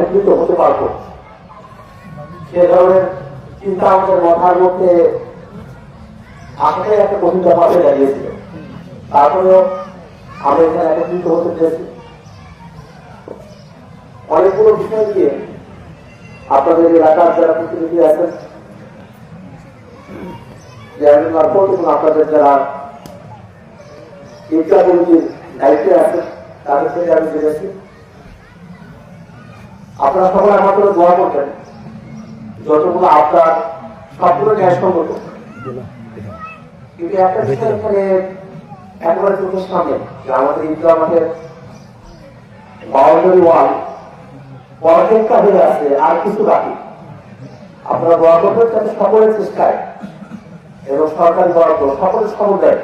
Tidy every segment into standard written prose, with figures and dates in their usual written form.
একত্রিত হতে পারবো, সে ধরনের চিন্তা আমাদের মাথার মধ্যে আসাটাই একটা কঠিন ব্যাপার হয়ে দাঁড়িয়েছিল। তারপরেও আমরা এখানে একত্রিত হতে পেরেছি। অনেকগুলো বিষয় দিয়ে আপনাদের এলাকার যারা প্রতিনিধি আছেন, আপনাদের যারা ঈদগাহ কমিটির দায়িত্বে আছেন, তাদের থেকে আমি জেনেছি আপনারা সকলে আমার করে দোয়া করবেন, যতগুলো আপনার সবগুলো ন্যায়সঙ্গত। কিন্তু একটা বিষয় এখানে একেবারে চোখের সামনে, যে আমাদের ঈদগাহ মাঠের বাউন্ডারি ওয়াল অর্ধেকটা হয়ে আছে, আর কিছু বাকি। আপনারা দোয়া করবেন যাতে সকলের চেষ্টায় এবং সরকারি বরাদ্দ সকলের সমন্বয়ে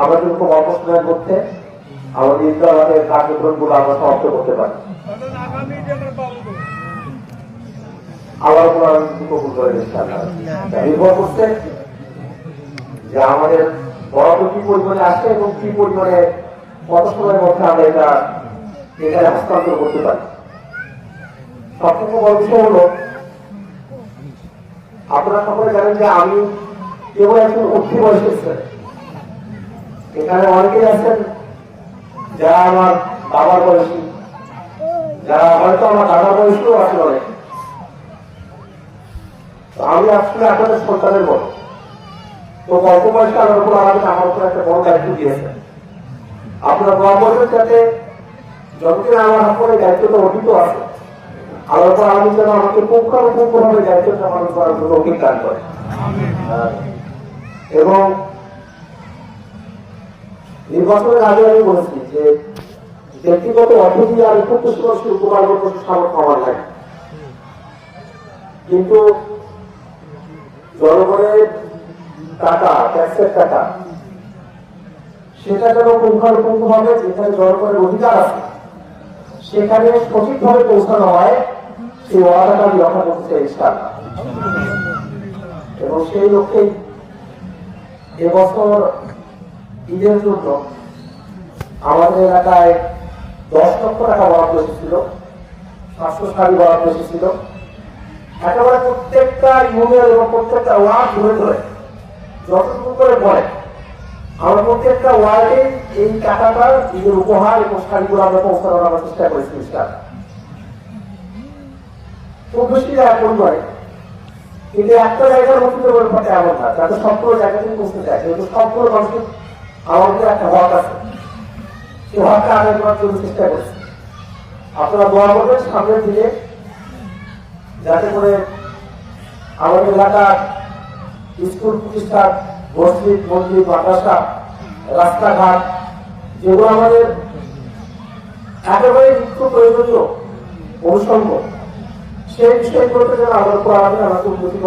আমরা কিন্তু খুব অল্প সময়ের মধ্যে আমাদের ঈদগাহ মাঠের কার্যক্রমগুলো আমরা সমাপ্ত করতে পারি। আল্লাহ কবুল করে নির্ভর করছে যে আমাদের বরাদ্দ কি পরিমাণে আসে এবং কি পরিমাণে কত সময়ের মধ্যে আমরা এটা এখানে হস্তান্তর করতে পারি। সবথেকে বড় বিষয় হলো, আপনারা সকলে জানেন যে আমি কেবল একজন উঠতি বয়সের ছেলে। এখানে অনেকেই আছেন যারা আমার বাবার বয়সী, যারা হয়তো আমার দাদার বয়সীও আছেন অনেক। আমি আসলে আপনাদের সন্তানের বড়, তো অল্প বয়সে আমার উপর আমার উপর একটা বড় দায়িত্ব দিয়েছেন। আপনারা দোয়া করবেন যাতে যতদিন আমার হাতে দায়িত্বটা অর্পিত আছে, আল্লাহ আলমী যেন আমাকে পুঙ্খানুপুঙ্খভাবে দায়িত্বটা পালন করার জন্য অভিজ্ঞ দান করে। এবং নির্বাচনের আগে আমি বলেছি যে ব্যক্তিগত অর্থ দিয়ে আমি খুব বেশি উপকার করতে সামর্থ্য আমার নাই, কিন্তু জনগণের টাকা, ট্যাক্সের টাকা, সেটা যেন পুঙ্খানুপুঙ্খভাবে যেখানে জনগণের অধিকার আছে সেখানে সঠিকভাবে পৌঁছানো হয়, সেই ওয়াদাটা আমি রক্ষা করতে চাই ইনশাআল্লাহ। এবং সেই লক্ষ্যেই এবছর ঈদের জন্য আমাদের এলাকায় 10 লক্ষ টাকা বরাদ্দ এসেছিল, স্বাস্থ্যসাথী বরাদ্দ এসেছিল। একেবারে প্রত্যেকটা ইউনিয়ন এবং প্রত্যেকটা ওয়ার্ড ধরে ধরে যতটুকু করে পড়ে আমরা প্রত্যেকটা ওয়ার্ডে এই টাকাটা ঈদের উপহার এবং শাড়িগুলো আমরা পৌঁছানোর আমরা চেষ্টা করেছি। খুব বেশি পরিমাণে, কিন্তু একটা জায়গার মধ্যে ব্যাপারটা এমন না যাতে সবগুলো জায়গাতেই পৌঁছতে চায়, কিন্তু সবগুলো মানুষের আমাদের একটা হক আছে, সেই হকটা আদায় করার জন্য চেষ্টা করছি। আপনারা দোয়া করবেন সামনের দিকে যাতে করে আমাদের এলাকার স্কুল প্রতিষ্ঠান, মসজিদ, মন্দির, মাদ্রাসা, রাস্তাঘাট, যেগুলো আমাদের একেবারে নিত্য প্রয়োজনীয় অনুষঙ্গ, সেই বিষয়গুলোতে যেন আমাদের আমাদের উন্নতি